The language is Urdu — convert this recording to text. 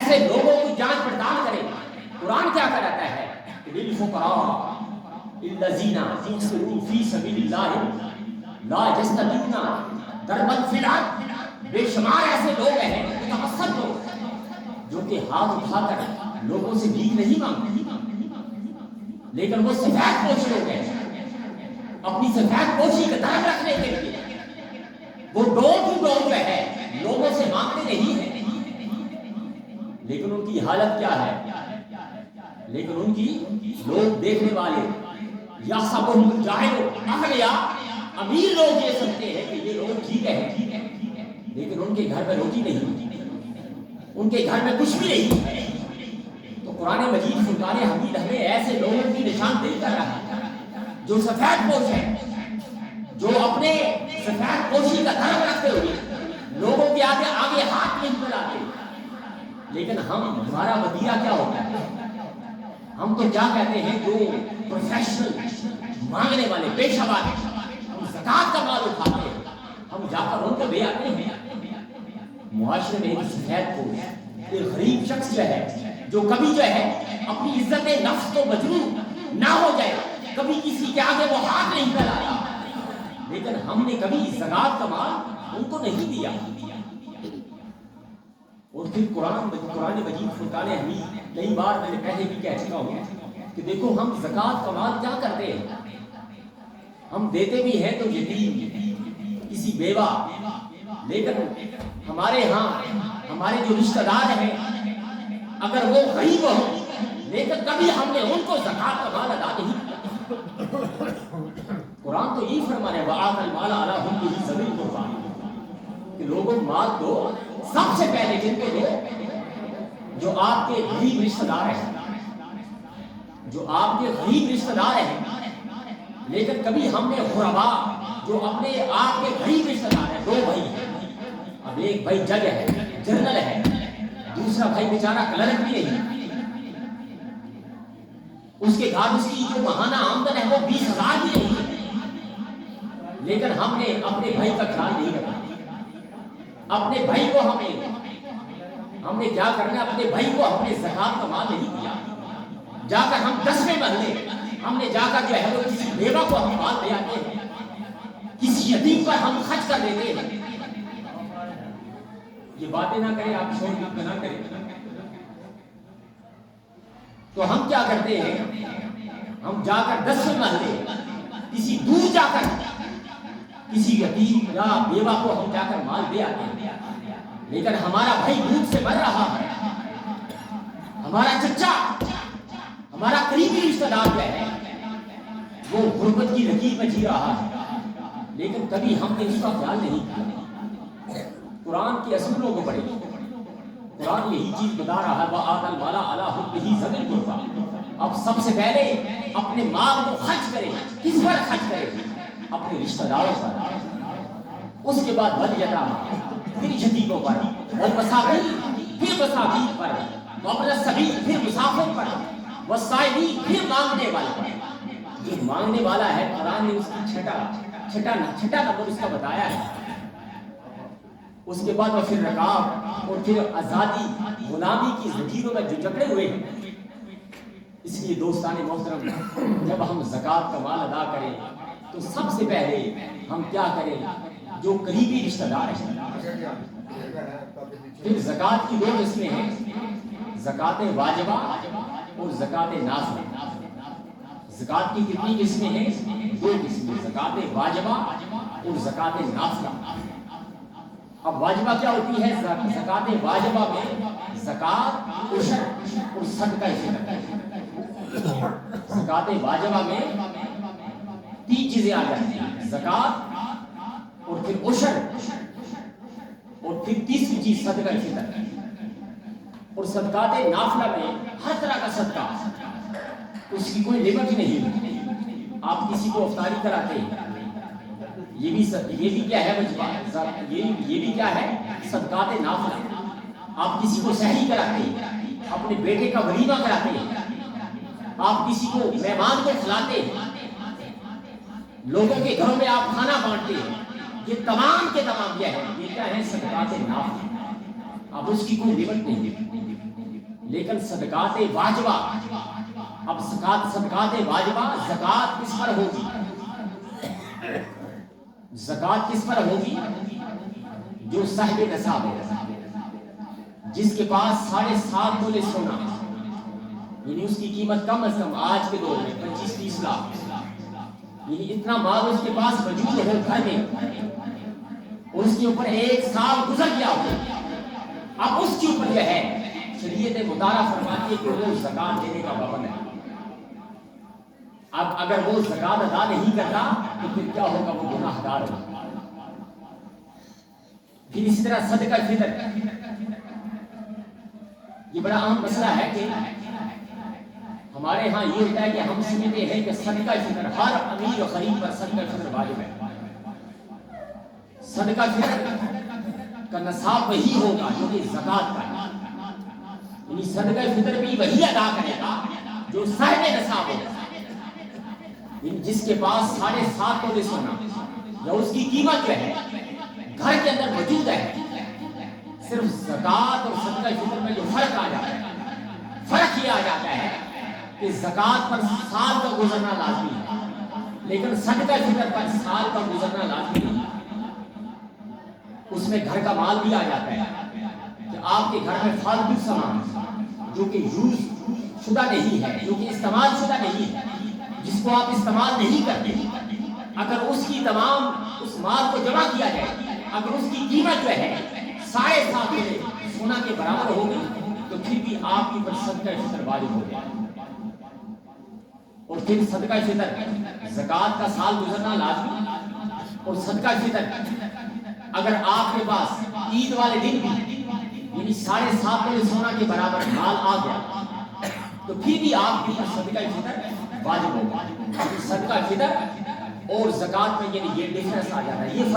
ایسے لوگوں کی جانچ پڑتال کرے. قرآن کیا کہتا ہے؟ للفقراء الذین یحصرون فی سبیل اللہ لا یستطیعون ضربا فی الارض. بے شمار ایسے لوگ ہیں متوسط لوگ جو کہ ہاتھ اٹھا کر لوگوں سے بھیک نہیں مانگتے، لیکن وہ سفید پوش لوگ ہیں. اپنی سفید پوشی کا دھرم رکھنے کے لیے وہ ڈور ٹو ڈور جو ہے لوگوں سے مانگتے نہیں ہیں، لیکن ان کی حالت کیا ہے؟ لیکن ان کی لوگ دیکھنے والے یا سبہم الجاہل اغنیاء، امیر لوگ یہ سمجھتے ہیں کہ یہ لوگ ٹھیک ہے، لیکن ان کے گھر میں روٹی نہیں، ان کے گھر میں کچھ بھی نہیں ہے. تو قرآن مجید فرقان حمید ہمیں ایسے لوگوں کی نشاندہی کر رہا ہے جو سفید پوش ہے، جو اپنے سفید پوشی کا دھرم رکھتے ہوئے لوگوں کے آگے ہاتھ نہیں پھیلاتے. لیکن ہمارا وتیرہ کیا ہوتا ہے؟ ہم تو کیا کہتے ہیں، جو پروفیشنل مانگنے والے پیشہ ور ہم زکوٰۃ کا مال اٹھاتے ہیں، ہم جا کر ان کو دے آتے ہیں. معاشرے میں ایک سفید پوش، ایک غریب شخص جو ہے، جو کبھی جو ہے اپنی عزت نفس کو مجروح نہ ہو جائے، کبھی کسی کے آگے وہ ہاتھ نہیں پھیلاتا، لیکن ہم نے کبھی زکوٰۃ کا مال ان کو نہیں دیا. اور پھر قرآن مجید فرقان حمید کئی بار میں نے پہلے بھی کہہ چکا ہوں کہ دیکھو ہم زکوٰۃ کا مال کیا کرتے ہیں، ہم دیتے بھی ہیں تو یتیم، کسی بیوہ، لیکن ہمارے ہاں ہمارے جو رشتہ دار ہیں اگر وہ غریب ہوں، لیکن کبھی ہم نے ان کو زکوٰۃ کا مال ادا نہیں کیا. قرآن تو یہی فرما رہا ہے وَآتَ الْمَالَ عَلَىٰ حُبِّهِ ذَوِي الْقُرْبَىٰ، کہ لوگوں مال دو سب سے پہلے جن کو دو جو آپ کے غریب رشتہ دار ہیں، جو آپ کے غریب رشتہ دار ہیں. لیکن کبھی ہم نے غربا جو اپنے آپ کے غریب رشتہ دار ہیں، دو بھائی ہیں، اب ایک بھائی جج ہے، جنرل ہے، دوسرا بھائی بیچارہ کلرک بھی نہیں، اس کے گھر اس کی جو ماہانہ آمدن ہے وہ 20,000 بھی نہیں، لیکن ہم نے اپنے بھائی کا خیال نہیں رکھا. اپنے بھائی کو ہم نے کیا کرنا، اپنے بھائی کو ہم نے زکوٰۃ کا مال نہیں دیا. جا کر ہم 10ویں محلے ہم نے جا کر جو ہے وہ کسی بیوہ کو ہم مال دے آتے ہیں، کسی یتیم پر ہم خرچ کر دیتے ہیں. یہ باتیں نہ کریں آپ، شور نہ کریں. تو ہم کیا کرتے ہیں، ہم جا کر 10ویں محلے کسی دور جا کر کسی یتیم یا بیوہ کو ہم جا کر مال دے آتے ہیں، لیکن ہمارا بھائی بھوک سے مر رہا ہے، ہمارا چچا، ہمارا قریبی رشتہ دار جو ہے وہ غربت کی لکیر میں جی رہا ہے، لیکن کبھی ہم نے اس کا خیال نہیں کیا. قرآن کے اصولوں کو پڑھیں، قرآن یہی چیز بتا رہا ہے وَآتَ الْمَالَ عَلَىٰ حُبِّهِ ذَوِي الْقُرْبَىٰ. اب سب سے پہلے اپنے مال کو خرچ کریں، کس پر خرچ کریں؟ اپنے رشتہ داروں پر، اس کے بعد والیتامیٰ، پھر یتیموں پر، والمساکین، پھر مساکین پر، وابن السبیل، پھر مسافر پر، والسائلین، پھر مانگنے والے پر. جو مانگنے والا ہے قرآن نے اس کی چھٹا نمبر اس کا بتایا ہے. اس کے بعد وہ پھر رقاب اور پھر آزادی غلامی کی زنجیروں میں جو جکڑے ہوئے ہیں. اس لیے دوستان محترم، جب ہم زکوٰۃ کا مال ادا کریں تو سب سے پہلے ہم کیا کریں، جو قریبی رشتہ دار ہیں. پھر زکوٰۃ کی 2 قسمیں ہیں، زکوٰۃ واجبہ اور زکوٰۃ نافلہ. زکوٰۃ کی کتنی قسمیں ہیں؟ 2 قسمیں، زکوٰۃ واجبہ اور زکوٰۃ نافلہ. اب واجبہ کیا ہوتی ہے؟ زکوٰۃ واجبہ میں زکوٰۃ، عشر اور صدقہ فطر. زکوٰۃ واجبہ میں 3 چیزیں آ جاتی ہیں، زکوٰۃ اور پھر عشر اور پھر تیسری چیز صدقہ فطر. اور صدقات نافلہ میں ہر طرح کا صدقہ، اس کی کوئی لمٹ نہیں. آپ کسی کو افطاری کراتے ہیں، یہ بھی کیا ہے وجبہ، یہ بھی کیا ہے صدقات نافلہ. آپ کسی کو سحری کراتے ہیں، اپنے بیٹے کا ولیمہ کراتے ہیں، آپ کسی کو مہمان کو کھلاتے ہیں، لوگوں کے گھروں میں آپ کھانا بانٹتے ہیں، یہ تمام کے تمام یہ ہے، یہ کیا ہے صدقات نافلہ. اب اس کی کوئی لمٹ نہیں. لیکن صدقات واجبہ، اب صدقات واجبہ زکات کس پر ہوگی؟ زکات کس پر ہوگی؟ جو صاحب نصاب ہے، جس کے پاس 7.5 تولے سونا، یعنی اس کی قیمت کم از کم آج کے دور میں 25-30 لاکھ، یعنی اتنا مال اس کے پاس موجود ہے گھر میں، اور اس کے اوپر 1 سال گزر گیا ہو. اب اس کے اوپر جو ہے شریعت مطالعہ فرماتی ہے کہ وہ زکات دینے کا پابند ہے. اب اگر وہ زکات ادا نہیں کرتا تو پھر کیا ہوگا؟ وہ گناہ گار ہوگا. پھر اسی طرح صدقہ فطر، یہ بڑا اہم مسئلہ ہے کہ ہمارے ہاں یہ ہوتا ہے کہ ہم سمجھتے ہیں کہ صدقہ فطر ہر امیر و غریب پر صدقہ فطر واجب ہے. صدقہ فطر کا نصاب وہی ہوگا جو کہ زکات کا ہے، یعنی صدقہ فطر بھی وہی ادا کرے گا جو صاحب نصاب ہوگا، یعنی جس کے پاس 7.5 تولے سونا یا اس کی قیمت جو ہے گھر کے اندر موجود ہے. صرف زکات اور صدقہ فطر میں جو فرق آ جاتا ہے، فرق یہ آ جاتا ہے کہ زکات پر سال کا گزرنا لازمی ہے، لیکن صدقہ فطر پر سال کا گزرنا لازمی نہیں. اس میں گھر کا مال بھی آ جاتا ہے کہ آپ کے گھر میں فالتو سامان جو کہ یوز شدہ نہیں ہے، جو کہ استعمال شدہ نہیں ہے، جس کو آپ استعمال نہیں کرتے، اگر اس کی تمام اس مال کو جمع کیا جائے، اگر اس کی قیمت جو ہے 7.5 تولے سونا کے برابر ہوگی تو پھر بھی آپ کی پر صدقہ فطر واجب ہو جائے. اور پھر صدقہ فطر زکات کا سال گزرنا لازمی، اور صدقہ فطر اگر آپ کے پاس عید والے دن بھی یعنی 7.5 تولے سونا کے برابر مال آ گیا تو پھر بھی آپ کی صدقہ فطر واجب ہوگا. صدقہ فطر اور زکات میں یعنی یہ ڈفرنس آ جاتا ہے، یہ